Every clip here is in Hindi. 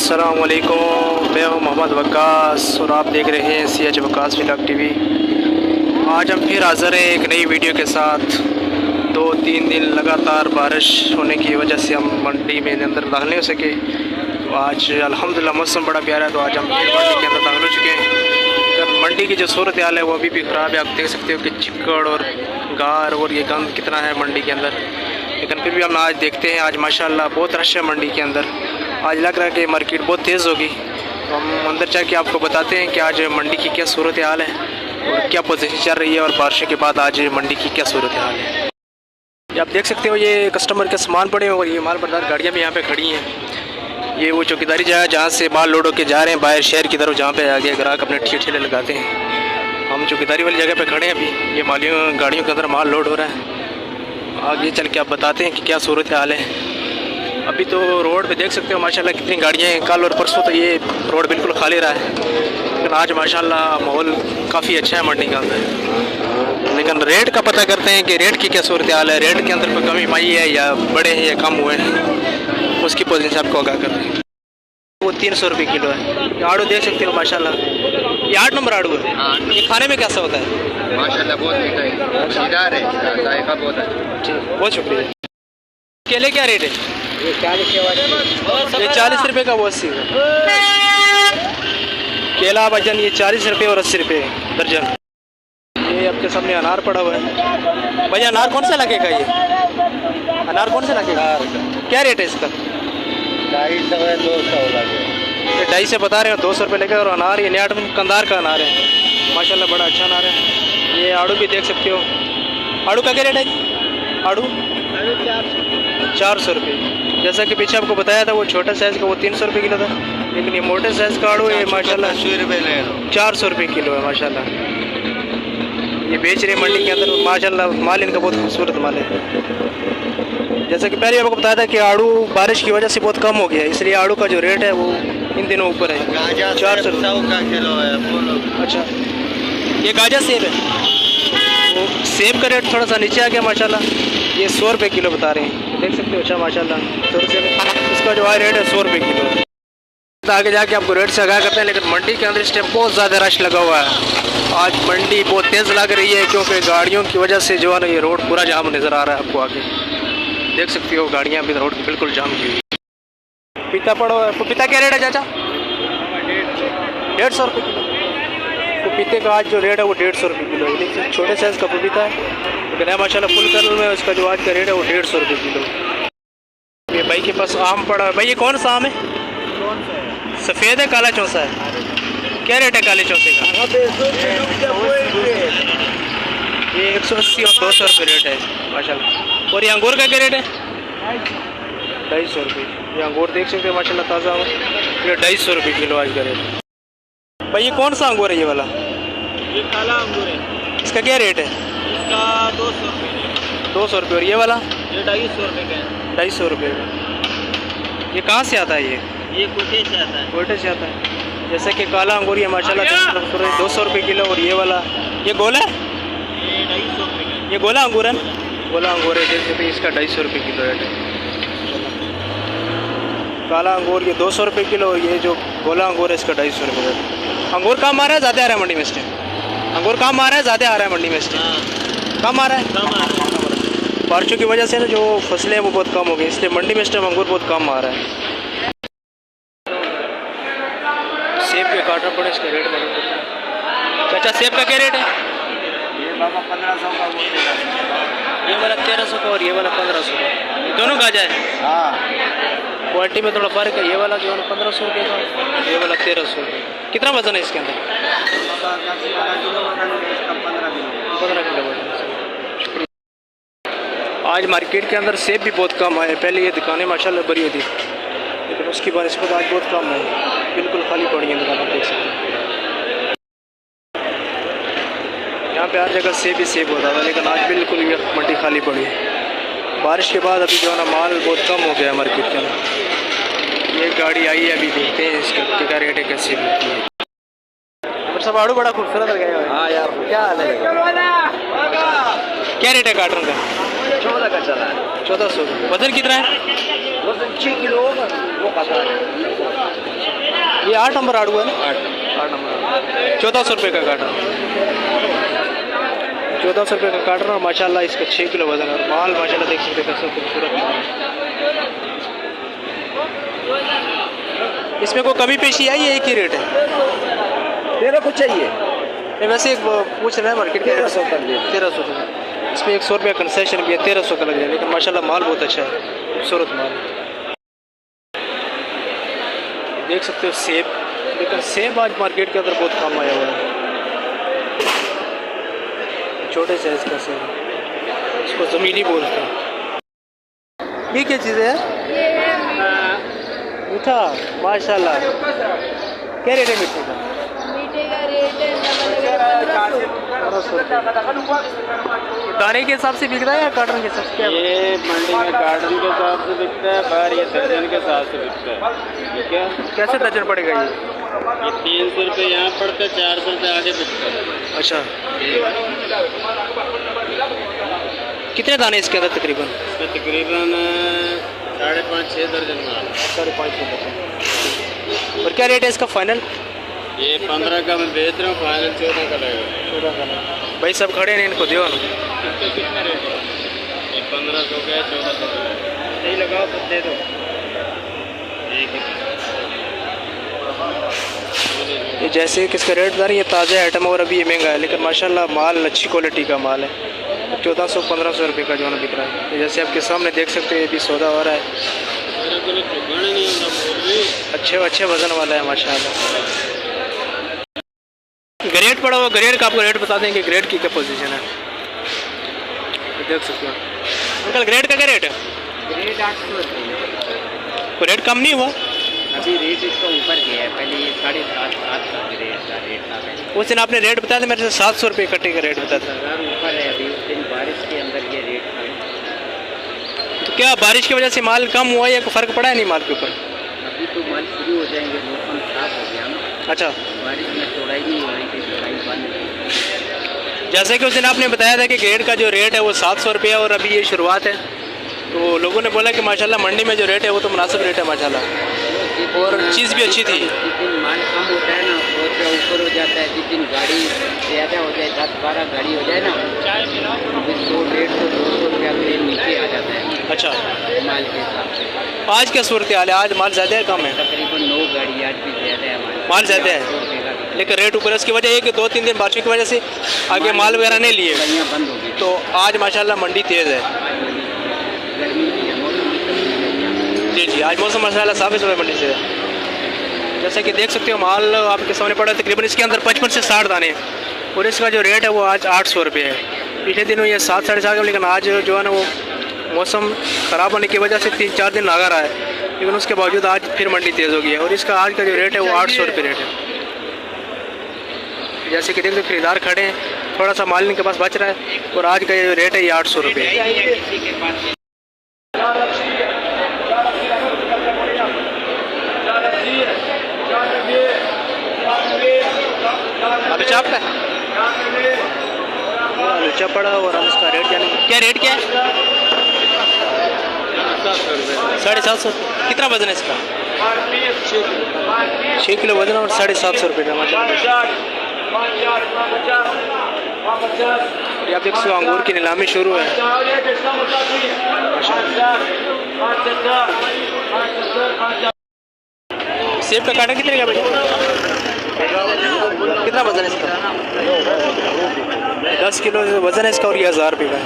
अस्सलामुअलैकुम, मैं हूँ मोहम्मद वक्कास और आप देख रहे हैं CH वक्कास व्लॉग टीवी। आज हम फिर हाज़िर हैं एक नई वीडियो के साथ। 2-3 दिन लगातार बारिश होने की वजह से हम मंडी में अंदर दाखिल नहीं हो सके। तो आज अल्हम्दुलिल्लाह मौसम बड़ा प्यारा है, तो आज हम मंडी के अंदर दाखिल हो चुके हैं। तो मंडी की जो सूरत हाल है वो अभी भी ख़राब है। आप देख सकते हो कि चिक्कड़ और गार और ये गंद कितना है मंडी के अंदर, लेकिन फिर भी हम आज देखते हैं। आज माशाल्लाह बहुत रश है मंडी के अंदर। आज लग रहा है कि मार्केट बहुत तेज़ होगी। तो हम अंदर जाके आपको बताते हैं कि आज मंडी की क्या सूरत हाल है और क्या पोजीशन चल रही है, और बारिश के बाद आज मंडी की क्या सूरत हाल है। ये आप देख सकते हो, ये कस्टमर के सामान पड़े हैं और ये माल बरदार गाड़ियाँ भी यहाँ पे खड़ी हैं। ये वो चौकीदारी जगह जहाँ से माल लोड होकर जा रहे हैं बाहर शहर की तरफ, जहाँ पे आगे ग्राहक अपने ठेले लगाते हैं। हम चौकीदारी वाली जगह पे खड़े हैं अभी। ये मालियों गाड़ियों के अंदर माल लोड हो रहा है। आगे चल के आप बताते हैं कि क्या सूरत हाल है। अभी तो रोड पे देख सकते हो माशाल्लाह कितनी गाड़ियाँ हैं। कल और परसों तो ये रोड बिल्कुल खाली रहा है, लेकिन आज माशाल्लाह माहौल काफ़ी अच्छा है मंडी का अंदर। लेकिन रेट का पता करते हैं कि रेट की क्या सूरत हाल है, रेट के अंदर कोई कमी पाई है या बढ़े हैं या कम हुए हैं, उसकी पोजीशन से आपको आगाह करते हैं। वो 300 रुपये किलो है। ये आड़ू देख सकते हो माशाल्लाह, ये 8 नंबर आड़ू है। ये खाने में कैसा होता है? माशाल्लाह बहुत मीठा है, सीधार है, जायका बहुत है। ठीक, बहुत शुक्रिया। केले क्या रेट है? ये 40 ये 40 रुपये का, वो 80 का केला भजन। ये 40 रुपये और 80 रुपये दर्जन। ये आपके सामने अनार पड़ा हुआ है। भैया अनार कौन सा लगेगा? ये अनार कौन सा लगेगा? क्या रेट है इसका? 250 है, 200 लगे। ये 250 से बता रहे हैं, 200 रुपये लगेगा। और अनार ये 9 कंधार का अनार है माशाल्लाह, बड़ा अच्छा अनार है। ये आड़ू भी देख सकते हो। आड़ू का क्या रेट है? आड़ू 400 रुपये। जैसा कि पीछे आपको बताया था, वो छोटा साइज़ का वो 300 रुपये किलो था, लेकिन ये मोटे साइज़ का आड़ू है माशाल्लाह 400 रुपये किलो है माशाल्लाह। ये बेच रहे मंडी के अंदर माशाल्लाह। माल इनका बहुत खूबसूरत माल है। जैसा कि पहले आपको बताया था कि आड़ू बारिश की वजह से बहुत कम हो गया है, इसलिए आड़ू का जो रेट है वो इन दिनों ऊपर है। 400 का किलो है। अच्छा, ये गाजर सेब है। वो सेब का रेट थोड़ा सा नीचे आ गया माशाल्लाह। ये 100 रुपये किलो बता रहे हैं, देख सकते हो। अच्छा माशाल्लाह, तो इसका जो रेट है 100 रुपये किलो। तो आगे जाके आपको रेट से आगाह करते हैं। लेकिन मंडी के अंदर इस टाइम बहुत ज़्यादा रश लगा हुआ है। आज मंडी बहुत तेज़ लग रही है, क्योंकि गाड़ियों की वजह से जो है ना ये रोड पूरा जाम नज़र आ रहा है आपको। आगे देख सकते हो गाड़ियाँ भी रोड बिल्कुल जाम की हुई। पपीता पड़ा हुआ है। पपीता क्या रेट है चाचा? 150 रुपये किलो। पपीते का आज जो रेट है वो 150 रुपये किलो है। देखिए छोटे साइज़ का पपीता है, लेकिन माशाल्लाह फुल कलर में उसका जो आज का रेट है वो 150 रुपये किलो। ये भाई के पास आम पड़ा है। भाई ये कौन सा आम है? सफ़ेद है, काला चौसा है? क्या रेट है काले चौसे का? ये 180 और 200 रुपये रेट है माशाल्लाह। और ये अंगूर का क्या रेट है? 250 रुपये। ये अंगूर देख सकते हैं माशाल्लाह ताज़ा आम। ये 250 रुपये किलो आज का रेट। भाई ये कौन सा अंगूर है? ये वाला ये काला अंगूर है। इसका क्या रेट है? इसका 200 रुपये। 200 रुपये। और ये वाला? ये 250 रुपये का है। 250 रुपये का। ये कहाँ से आता है? ये कोटे से आता है। कोटे से आता है। जैसे कि काला अंगूर ये माशाल्लाह 200 रुपये किलो। और ये वाला ये गोला है? ये 250 रुपये का है। ये गोला अंगूर है ना? गोला अंगूर है। जैसे भी इसका 250 रुपये किलो रेट है। काला अंगूर ये 200 रुपये किलो, और ये जो गोला अंगूर है इसका 250 रुपये रेट। अंगूर कम आ रहा है ज़्यादा आ रहा है मंडी में इस टाइम? अंगूर कम आ रहा है ज़्यादा आ रहा है मंडी में इस टाइम? कम आ रहा है। कम आ रहा है। बारिशों की वजह से ना जो फसलें हैं वो बहुत कम हो गई, इसलिए मंडी में इस टाइम अंगूर बहुत कम आ रहा है। सेब के काटना पड़े, इसका रेट मालूम करते हैं। चाचा सेब का क्या रेट है? ये बाबा 1500 का, वो 1300। ये वाला 1300 का और ये वाला 1500 का। ये दोनों गाजा है? हाँ, क्वालिटी में थोड़ा फ़र्क है। ये वाला जो है 1500 रुपये का, ये वाला 1300 रुपये। कितना वजन है इसके अंदर? 15 किलो वजन है। शुक्रिया। आज मार्केट के अंदर सेब भी बहुत कम आए। पहले ये दुकानें माशाल्लाह भरी होती, लेकिन उसकी बनस्पत आज बहुत कम है, बिल्कुल खाली पड़ी है दुकान। आप देख सकते हैं यहाँ पे हर जगह सेब ही सेब होता था, लेकिन आज बिल्कुल ये मंडी खाली पड़ी है। बारिश के बाद अभी जो है ना माल बहुत कम हो गया मार्केट के अंदर। ये गाड़ी आई है, अभी देखते हैं इसका क्या रेट है, कैसे मिलती है। और सब आड़ू बड़ा खूबसूरत लगा है। हाँ यार, क्या हाल है? क्या रेट है कार्टन का? 14 का चला है। 1400। वजन कितना है? वजन 6 किलो होगा वो खाता है। ये 8 नंबर आड़ू है ना? 8 नंबर 1400 रुपये का कार्टन, 1400 रुपये का कार्टन। और माशाल्लाह इसका 6 किलो वजन है। और माल माशाल्लाह देख सकते हैं कैसा खूबसूरत माल है। इसमें कोई कमी पेशी आई है? एक ही रेट है? तेरा कुछ चाहिए? नहीं, वैसे एक पूछ रहे हैं मार्केट के 1300 कर दिए। 1300 रुपये। इसमें 100 रुपये कंसेशन भी है, 1300 का लग जाए। लेकिन माशाल्लाह माल बहुत अच्छा है, खूबसूरत माल। देख सकते हो सेब, लेकिन सेब आज मार्केट के अंदर बहुत कम आया हुआ है। छोटे साइज का सेब, इसको ज़मीनी बोलते हैं। ये क्या चीज़ है? मीठा, माशाल्लाह। क्या रेट है मीठे का? मीठे का रेट है दाने के हिसाब से बिक रहा है या कार्टन के हिसाब से? ये मंडी में कार्टन के हिसाब से बिकता है, बाहर ये दर्जन के हिसाब से बिकता है। ठीक है, कैसे दर्जन पड़ेगा ये? ये 300 रुपये यहाँ पड़ता है, 400 रुपये आगे बिकता है। अच्छा, कितने दाने इसके अंदर तकरीबन? इसमें तकरीबन 5.5-6 दर्जन माल। 5.5 दर्जन। और क्या रेट है इसका फाइनल? ये 15 का मैं बेच रहा हूँ, फाइनल 14 का लगेगा। 14 का। भाई सब खड़े हैं, इनको दो ना। इसका कितना रेट है? ये 1500 का है, 1400 का है। सही लगाओ तो दे दो। ये जैसे किसका रेट बता रही है, ताज़ा आइटम और अभी ये महंगा है, लेकिन माशाल्लाह माल अच्छी क्वालिटी का माल है। 1400-1500 रुपये का जो है ना बिक रहा है। ये जैसे आपके सामने देख सकते हैं, ये भी सौदा हो रहा है। अच्छे वज़न वाला है माशाल्लाह। ग्रेड पड़ा हुआ, ग्रेड का आपको रेट बता देंगे, ग्रेड की क्या पोजीशन है देख सकते हो। अंकल ग्रेड का क्या रेट है? रेट 800 रुपये। कोई रेट कम नहीं हुआ? अभी रेट इसका ऊपर गया है, पहले ये 7.5 का रेट था। उस दिन आपने रेट बताया था मेरे से 700 रुपये कट्टे का रेट बताया था। ऊपर है अभी, उस दिन बारिश के अंदर ये रेट था। तो क्या बारिश की वजह से माल कम हुआ या कोई फ़र्क पड़ा है नहीं माल के ऊपर? अभी तो माल शुरू हो जाएंगे, मौसम खराब हो गया ना। अच्छा, बारिश में चौड़ाई नहीं हो रही थी, चौड़ाई बंद। जैसे कि उस दिन आपने बताया था कि ग्रेड का जो रेट है वो 700 रुपये है और अभी ये शुरुआत है, तो लोगों ने बोला कि माशाल्लाह मंडी में जो रेट है वो तो मुनासिब रेट है माशाल्लाह, और चीज़ भी अच्छी थी। जिस दिन माल कम होता है ना, 100 रुपया ऊपर हो जाता है। जिस दिन गाड़ी ज़्यादा हो जाए, 10-12 गाड़ी हो जाए ना, फिर 100-150-200 रुपया ट्रेन नीचे आ जाता है। अच्छा, माल के हिसाब से आज क्या सूरत हाल है? आज माल ज़्यादा है कम है? तकरीबन 9 गाड़ी आज भी ज़्यादा है। माल ज़्यादा है, लेकिन रेट ऊपर है। इसकी वजह ये कि 2-3 दिन बारिश की वजह से आगे माल वगैरह नहीं लिए, गाड़ियाँ बंद हो गई। तो आज माशाल्लाह मंडी तेज़ है। गर्मी भी है, मौसम भी तब्दील है। जी जी, आज मौसम माशाल्लाह साफ़ है, सुबह मंडी से। जैसे कि देख सकते हो माल आपके सामने पड़ा है, तकरीबन इसके अंदर 55 से 60 दाने हैं, और इसका जो रेट है वो आज 800 रुपये है। पिछले दिनों ये 7-7.5, लेकिन आज जो है ना वो मौसम ख़राब होने की वजह से 3-4 दिन लगा रहा है, लेकिन उसके बावजूद आज फिर मंडी तेज़ हो गई है। और इसका आज का जो रेट है वो 800 रुपये रेट है। जैसे कि देखते खरीदार खड़े हैं, थोड़ा सा माल इनके पास बच रहा है, और आज का जो रेट है ये 800 रुपये है। आलू चाप का आलू चाप पड़ा, और हम इसका रेट जाने क्या रेट क्या है? 750। कितना वजन है इसका? 6 किलो वजन और 750 रुपये का मतलब। ये आप देख सकते हो अंगूर की नीलामी शुरू है। सेब का काटा कितने का भैया? कितना वजन है इसका? 10 किलो वजन है इसका, और ये 1000 रुपये का है।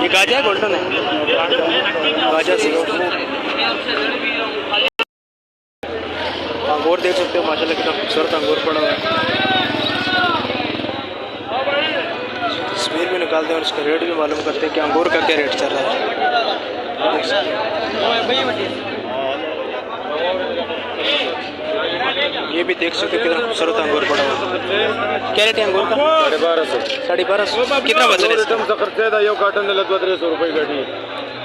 ये गाजा है गोल्डन है? गाजा से अंगूर देख सकते हो माशाल्लाह कितना खूबसूरत अंगूर पड़ा हुआ है। तस्वीर भी निकालते हैं और इसका रेट भी मालूम करते हैं कि अंगूर का क्या रेट चल रहा है। ये भी देख सकते हो कितना खूबसूरत अंगूर पड़ा हुआ है। क्या रेट है अंगूर का? 1250। कितना वजन है इसका?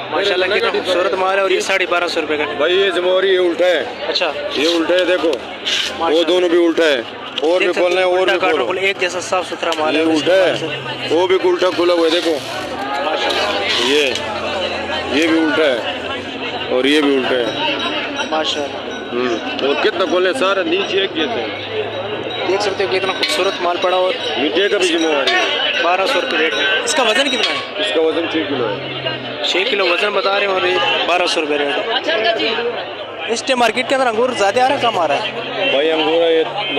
माशाल्लाह कितना खूबसूरत माल है, और ये 1250 रुपये का। भाई ये जमोरी ये उल्टा है। अच्छा, ये उल्टा है, देखो वो दोनों भी उल्टा है, और भी बोलना है, और भी बोलो। एक जैसा साफ सुथरा माल ये है, उल्टा है, वो भी उल्टा खुला हुआ है, देखो माशाल्लाह। ये भी उल्टा है और ये भी उल्टा है। माशाल्लाह। और कितना खोले सारा नीचे एक जैसे देख सकते हो कितना खूबसूरत माल पड़ा और मीठे का भी जिम्मेवारी है। 1200 रुपये रेट है। इसका वज़न कितना है? इसका वजन 6 किलो है। 6 किलो वज़न बता रहे हैं और ये 1200 रुपये रेट है। इस टाइम मार्केट के अंदर अंगूर ज़्यादा आ रहा है कम आ रहा है? भाई अंगूर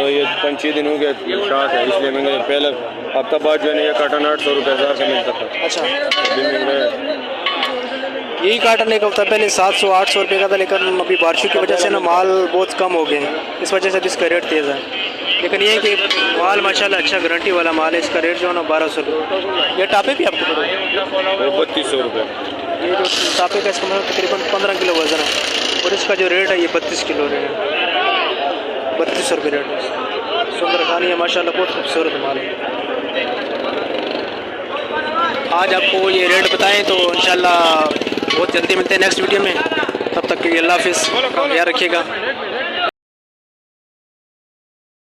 ये 5-6 दिन हो गए शार्ट है इसलिए महंगा है। पहले हफ्ता बाद जो है ये कार्टन 800 रुपये 1000 का मिलता था। अच्छा, अभी महंगा है। यही कार्टन एक हफ्ता पहले 700-800 रुपये का था, लेकिन अभी बारिशों की वजह से ना माल बहुत कम हो गए, इस वजह से इसका रेट तेज़ है। लेकिन ये है कि माल माशाल्लाह अच्छा गारंटी वाला माल है। इसका रेट जो है ना 1200 रुपये। ये टापे भी आपको पड़े और 3200 रुपये। ये जो टापे का इसका मतलब तकरीबन 15 किलो वज़न है और इसका जो रेट है ये 32 किलो रेट है। 3200 रुपये रेट है। सुंदर खानी है माशाल्लाह, बहुत खूबसूरत माल है। आज आपको ये रेट बताएं तो इंशाल्लाह बहुत जल्दी मिलते हैं नेक्स्ट वीडियो में। तब तक के लिए अल्लाह हाफिज़, ख्याल रखिएगा।